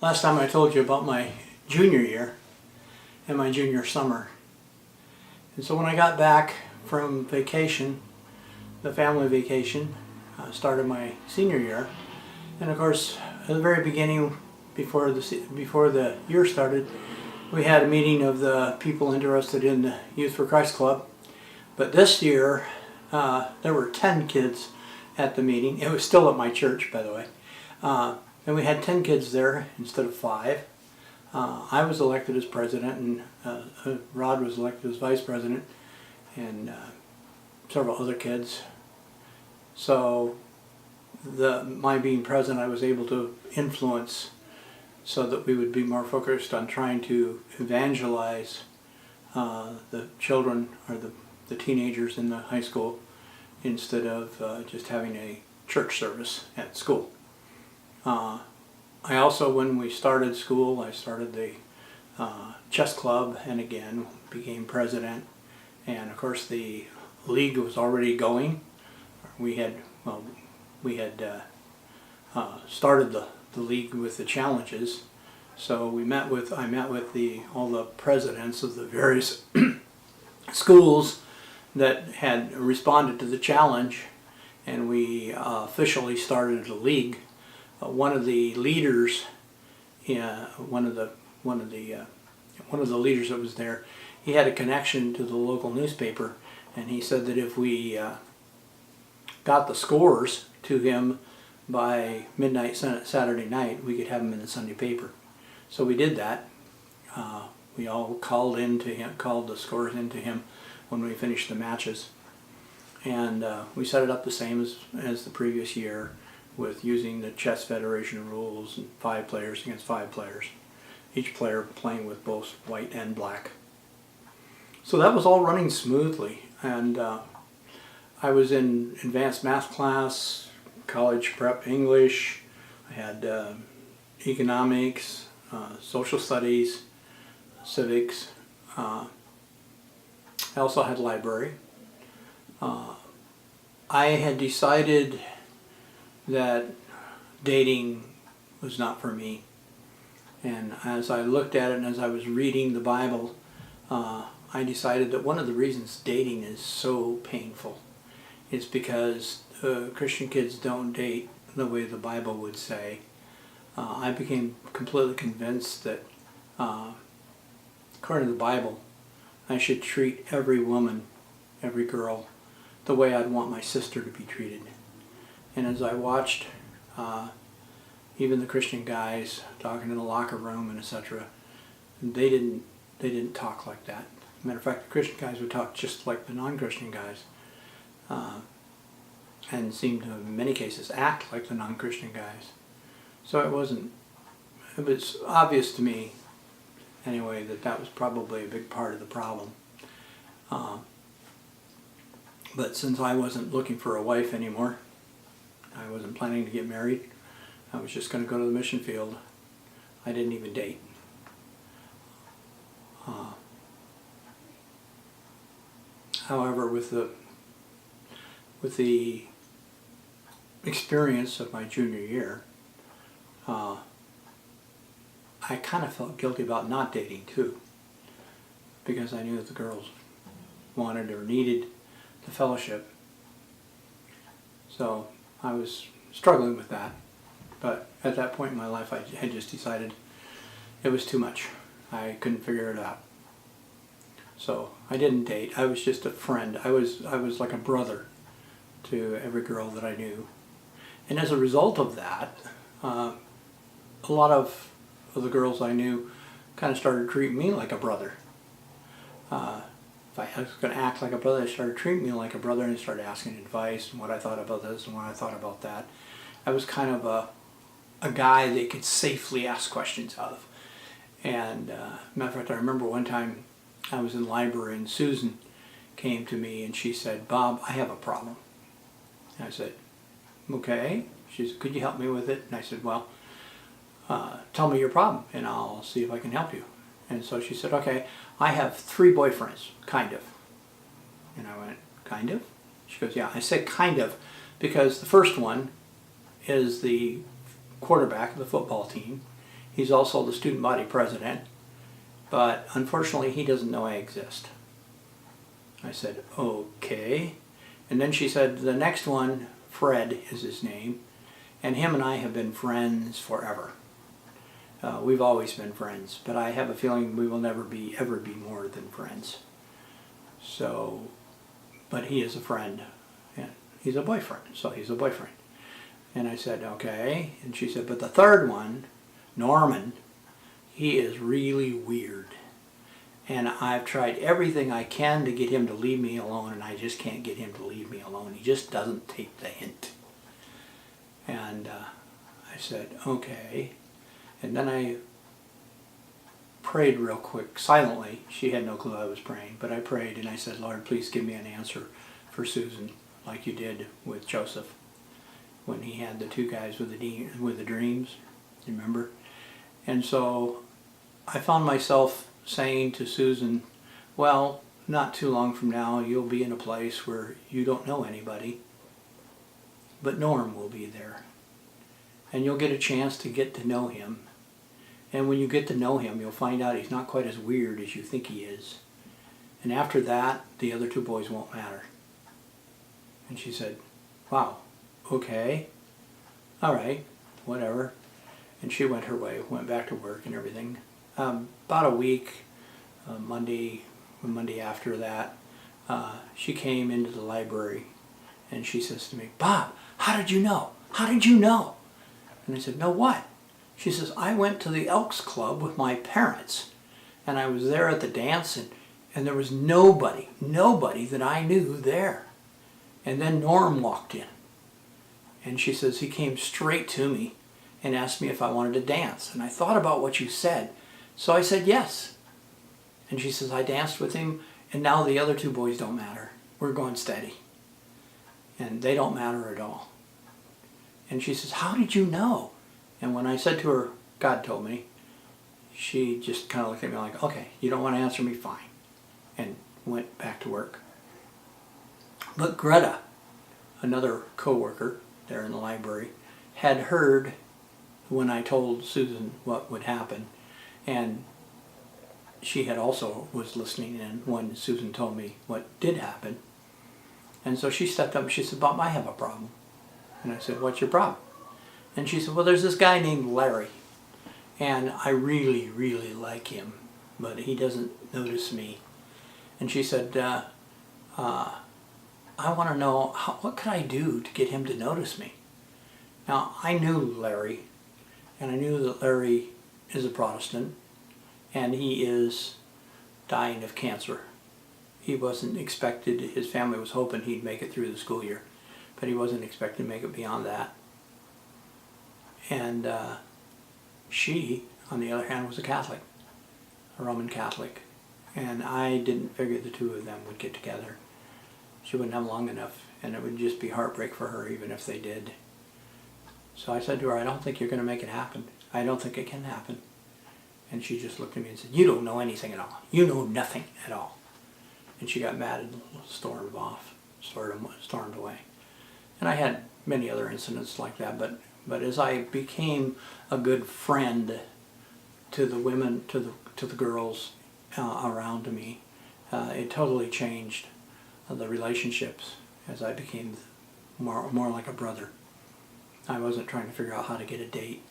Last time I told you about my junior year and my junior summer. And so when I got back from vacation, the family vacation, started my senior year. And of course, at the very beginning, before the year started, we had a meeting of the people interested in the Youth for Christ Club. But this year, there were 10 kids at the meeting. It was still at my church, by the way. And we had 10 kids there instead of 5. I was elected as president, and Rod was elected as vice president, and several other kids. So my being president, I was able to influence so that we would be more focused on trying to evangelize the children or the teenagers in the high school instead of just having a church service at school. I also, when we started school, I started the chess club and again became president. And of course the league was already going. We had started the league with the challenges. So I met with all the presidents of the various schools that had responded to the challenge, and we officially started a league. One of the leaders, one of the leaders that was there, he had a connection to the local newspaper, and he said that if we got the scores to him by midnight Saturday night, we could have them in the Sunday paper. So we did that. We all called the scores into him when we finished the matches, and we set it up the same as the previous year, with using the Chess Federation rules, and 5 players against 5 players, each player playing with both white and black. So that was all running smoothly, and I was in advanced math class, college prep English, I had economics, social studies, civics. I also had library. I had decided that dating was not for me, and as I looked at it and as I was reading the Bible, I decided that one of the reasons dating is so painful is because Christian kids don't date the way the Bible would say. I became completely convinced that according to the Bible, I should treat every woman, every girl, the way I'd want my sister to be treated. And as I watched even the Christian guys talking in the locker room and etc., they didn't talk like that. Matter of fact, the Christian guys would talk just like the non-Christian guys, and seemed to, in many cases, act like the non-Christian guys. So it was obvious to me, anyway, that was probably a big part of the problem. But since I wasn't looking for a wife anymore, I wasn't planning to get married, I was just going to go to the mission field. I didn't even date. However, with the experience of my junior year, I kind of felt guilty about not dating too, because I knew that the girls wanted or needed the fellowship. So I was struggling with that, but at that point in my life I had just decided it was too much. I couldn't figure it out. So I didn't date. I was just a friend. I was like a brother to every girl that I knew. And as a result of that, a lot of the girls I knew kind of started treating me like a brother. If I was going to act like a brother, they started treating me like a brother, and they started asking advice and what I thought about this and what I thought about that. I was kind of a guy they could safely ask questions of. And matter of fact, I remember one time I was in the library and Susan came to me and she said, "Bob, I have a problem." And I said, "Okay." She said, "Could you help me with it?" And I said, "Well, tell me your problem and I'll see if I can help you." And so she said, "Okay, I have 3 boyfriends, kind of." And I went, "Kind of?" She goes, "Yeah." I said kind of because the first one is the quarterback of the football team, He's also the student body president, but unfortunately he doesn't know I exist. I said, okay. And then she said, the next one, Fred is his name, and him and I have been friends forever. We've always been friends, but I have a feeling we will never ever be more than friends. So, but he is a friend, and he's a boyfriend, so he's a boyfriend. And I said, okay. And she said, but the third one, Norman, he is really weird. And I've tried everything I can to get him to leave me alone, and I just can't get him to leave me alone. He just doesn't take the hint. And I said, okay. And then I prayed real quick, silently. She had no clue I was praying, but I prayed and I said, Lord, please give me an answer for Susan, like you did with Joseph when he had the two guys with the dreams, remember? And so I found myself saying to Susan, well, not too long from now you'll be in a place where you don't know anybody, but Norm will be there. And you'll get a chance to get to know him. And when you get to know him, you'll find out he's not quite as weird as you think he is. And after that, the other two boys won't matter. And she said, wow, okay, all right, whatever. And she went her way, went back to work and everything. About a week, Monday after that, she came into the library and she says to me, Bob, how did you know? How did you know? And I said, know what? She says, I went to the Elks Club with my parents, and I was there at the dance, and there was nobody that I knew there. And then Norm walked in, and she says, he came straight to me and asked me if I wanted to dance. And I thought about what you said, so I said yes. And she says, I danced with him, and now the other two boys don't matter. We're going steady. And they don't matter at all. And she says, how did you know? And when I said to her, God told me, she just kind of looked at me like, okay, you don't want to answer me, fine. And went back to work. But Greta, another co-worker there in the library, had heard when I told Susan what would happen. And she had also was listening in when Susan told me what did happen. And so she stepped up and she said, Bob, I have a problem. And I said, what's your problem? And she said, well, there's this guy named Larry, and I really, really like him, but he doesn't notice me. And she said, I want to know, what could I do to get him to notice me? Now, I knew Larry, and I knew that Larry is a Protestant, and he is dying of cancer. He wasn't expected, his family was hoping he'd make it through the school year, but he wasn't expected to make it beyond that. And she, on the other hand, was a Catholic, a Roman Catholic. And I didn't figure the two of them would get together. She wouldn't have long enough, and it would just be heartbreak for her even if they did. So I said to her, I don't think you're going to make it happen. I don't think it can happen. And she just looked at me and said, you don't know anything at all. You know nothing at all. And she got mad and stormed off, stormed away. And I had many other incidents like that, but as I became a good friend to the women, to the girls around me, it totally changed the relationships as I became more like a brother. I wasn't trying to figure out how to get a date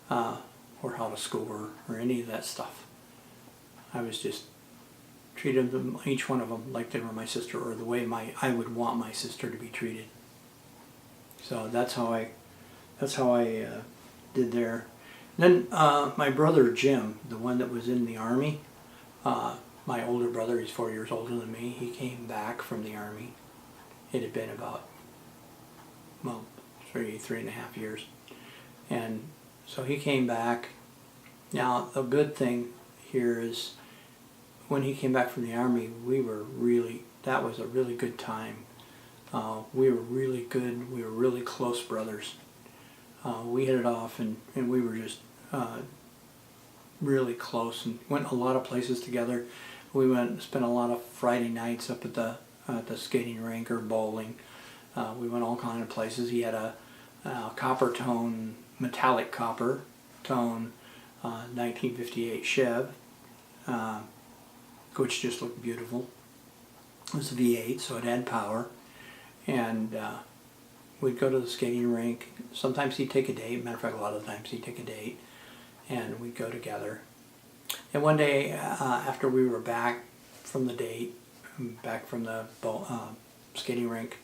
or how to score or any of that stuff. I was just treated them, each one of them, like they were my sister, or the way I would want my sister to be treated. So that's how I did there. And then my brother Jim, the one that was in the Army, my older brother, he's 4 years older than me, he came back from the Army. It had been about, well, three and a half years. And so he came back. Now, the good thing here is when he came back from the Army, that was a really good time. We were really good, we were really close brothers. We hit it off, and we were just really close and went a lot of places together. We went and spent a lot of Friday nights up at the skating rink or bowling. We went all kind of places. He had a copper tone, metallic copper tone 1958 Chev, which just looked beautiful. It was a V8, so it had power. And we'd go to the skating rink. Sometimes he'd take a date. Matter of fact, a lot of the times he'd take a date. And we'd go together. And one day, after we were back from the date, back from the skating rink,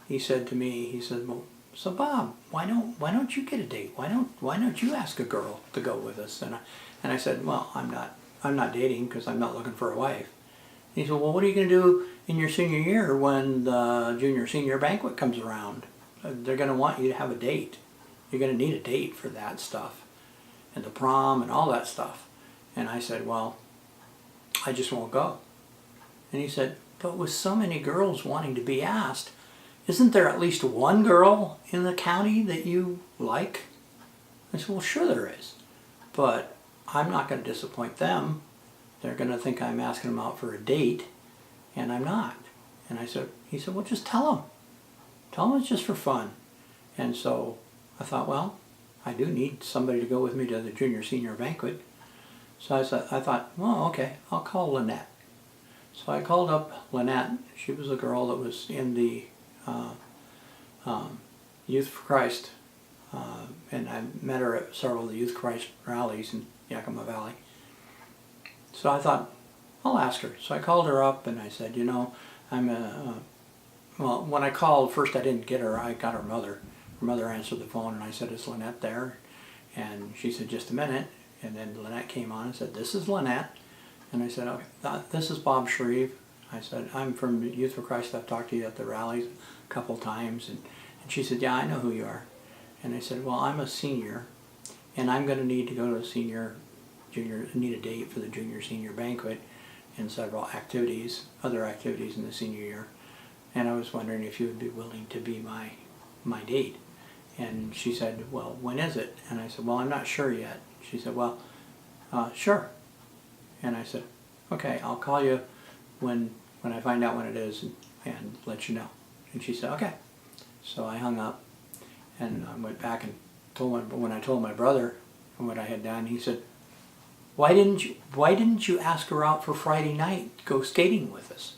he said to me, he said, well, so Bob, why don't you get a date? Why don't you ask a girl to go with us? And I said, well, I'm not dating because I'm not looking for a wife. And he said, well, what are you going to do in your senior year when the junior-senior banquet comes around? They're going to want you to have a date. You're going to need a date for that stuff, and the prom and all that stuff. And I said, well, I just won't go. And he said, but with so many girls wanting to be asked, isn't there at least one girl in the county that you like? I said, well, sure there is, but I'm not going to disappoint them. They're going to think I'm asking them out for a date, and I'm not. And he said, well, just tell them. Tell them it's just for fun. And so I thought, well, I do need somebody to go with me to the junior-senior banquet. So I thought, well, okay, I'll call Lynette. So I called up Lynette. She was a girl that was in the Youth for Christ, and I met her at several of the Youth for Christ rallies in Yakima Valley. So I thought, I'll ask her. So I called her up and I said, you know, well, when I called, first I didn't get her, I got her mother. Her mother answered the phone and I said, is Lynette there? And she said, just a minute. And then Lynette came on and said, this is Lynette. And I said, okay, this is Bob Shreve. I said, I'm from Youth for Christ. I've talked to you at the rallies a couple times. And she said, yeah, I know who you are. And I said, well, I'm a senior, and I'm going to need to go to need a date for the junior-senior banquet and several activities, other activities in the senior year. And I was wondering if you would be willing to be my date. And she said, well, when is it? And I said, well, I'm not sure yet. She said, well, sure. And I said, okay, I'll call you when I find out when it is and let you know. And she said, okay. So I hung up and I went back and when I told my brother what I had done, he said, why didn't you ask her out for Friday night to go skating with us?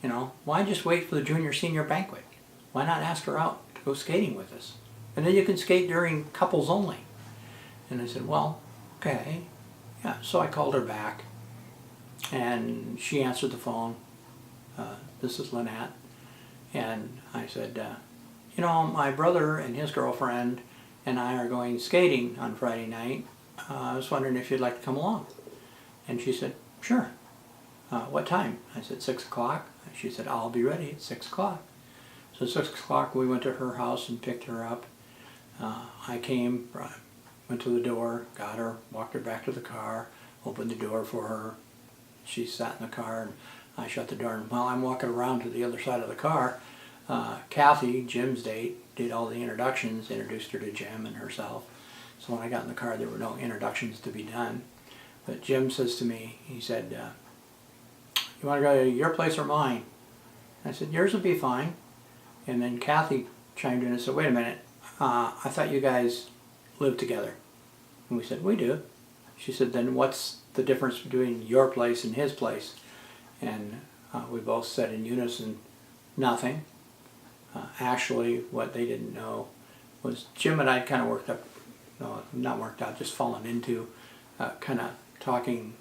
You know, why just wait for the junior-senior banquet? Why not ask her out to go skating with us? And then you can skate during couples only. And I said, well, okay. Yeah, so I called her back, and she answered the phone. This is Lynette. And I said, you know, my brother and his girlfriend and I are going skating on Friday night. I was wondering if you'd like to come along. And she said, sure. What time? I said, 6 o'clock. She said, I'll be ready at 6 o'clock. So at 6 o'clock we went to her house and picked her up. I came, went to the door, got her, walked her back to the car, opened the door for her. She sat in the car and I shut the door. And while I'm walking around to the other side of the car, Kathy, Jim's date, did all the introductions, introduced her to Jim and herself. So when I got in the car, there were no introductions to be done. But Jim says to me, he said, you want to go to your place or mine? I said, yours will be fine. And then Kathy chimed in and said, wait a minute, I thought you guys lived together. And we said, we do. She said, then what's the difference between your place and his place? And we both said in unison, nothing. Actually, what they didn't know was Jim and I kind of worked up, no, not worked out, just fallen into kind of talking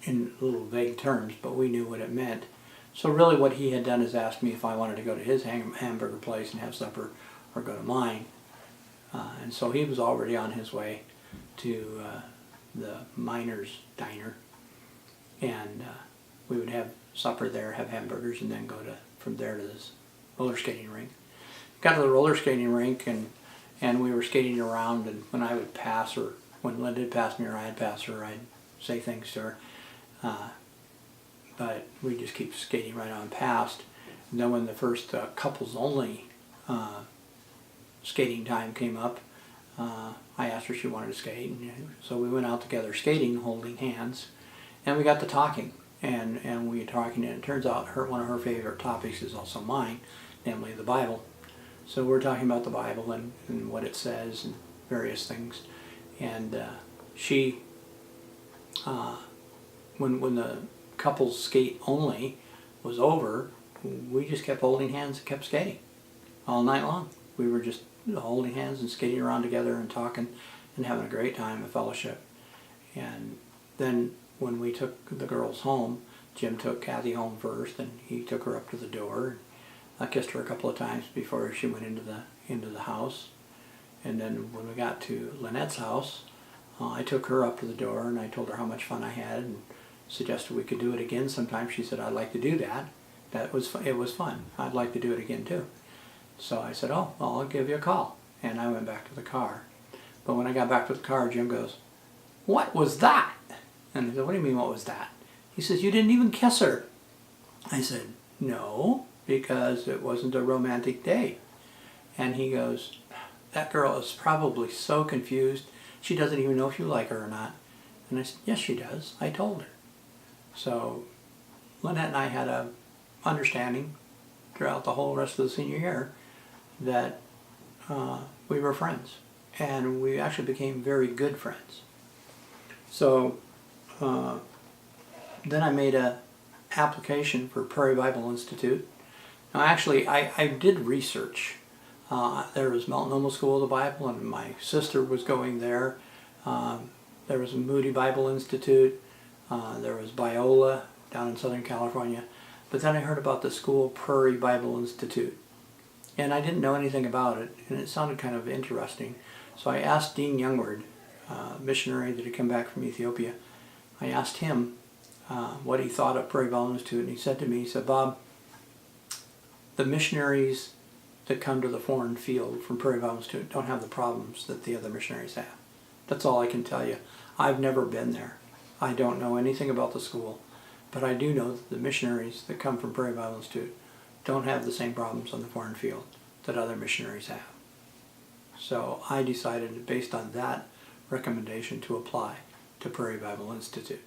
in little vague terms, but we knew what it meant. So really what he had done is asked me if I wanted to go to his hamburger place and have supper or go to mine. And so he was already on his way to the Miners Diner. And we would have supper there, have hamburgers, and then go from there to this roller skating rink. Got to the roller skating rink and we were skating around, and when I would pass her, when Linda had passed me or I had passed her, I'd say things to her. But we just keep skating right on past. And then when the first couples only skating time came up, I asked her if she wanted to skate. And so we went out together skating, holding hands, and we got to talking. And we were talking, and it turns out one of her favorite topics is also mine, namely the Bible. So we're talking about the Bible and what it says and various things. And she, when the couples skate only was over, we just kept holding hands and kept skating all night long. We were just holding hands and skating around together and talking and having a great time, a fellowship. And then when we took the girls home, Jim took Kathy home first, and he took her up to the door. I kissed her a couple of times before she went into the house. And then when we got to Lynette's house, I took her up to the door and I told her how much fun I had and suggested we could do it again sometime. She said, "I'd like to do that. It was fun. I'd like to do it again too." So I said, "Oh, well, I'll give you a call." And I went back to the car. But when I got back to the car, Jim goes, "What was that?" And I said, "What do you mean, what was that?" He says, "You didn't even kiss her." I said, "No, because it wasn't a romantic date." And he goes, "That girl is probably so confused. She doesn't even know if you like her or not." And I said, "Yes, she does. I told her." So Lynette and I had a understanding throughout the whole rest of the senior year that we were friends. And we actually became very good friends. So then I made an application for Prairie Bible Institute. Now actually I did research. There was Multnomah School of the Bible, and my sister was going there. There was a Moody Bible Institute. There was Biola down in Southern California. But then I heard about the school Prairie Bible Institute. And I didn't know anything about it, and it sounded kind of interesting. So I asked Dean Youngward, a missionary that had come back from Ethiopia. I asked him what he thought of Prairie Bible Institute, and he said to me, he said, "Bob, the missionaries that come to the foreign field from Prairie Bible Institute don't have the problems that the other missionaries have. That's all I can tell you. I've never been there. I don't know anything about the school, but I do know that the missionaries that come from Prairie Bible Institute don't have the same problems on the foreign field that other missionaries have." So I decided, based on that recommendation, to apply to Prairie Bible Institute.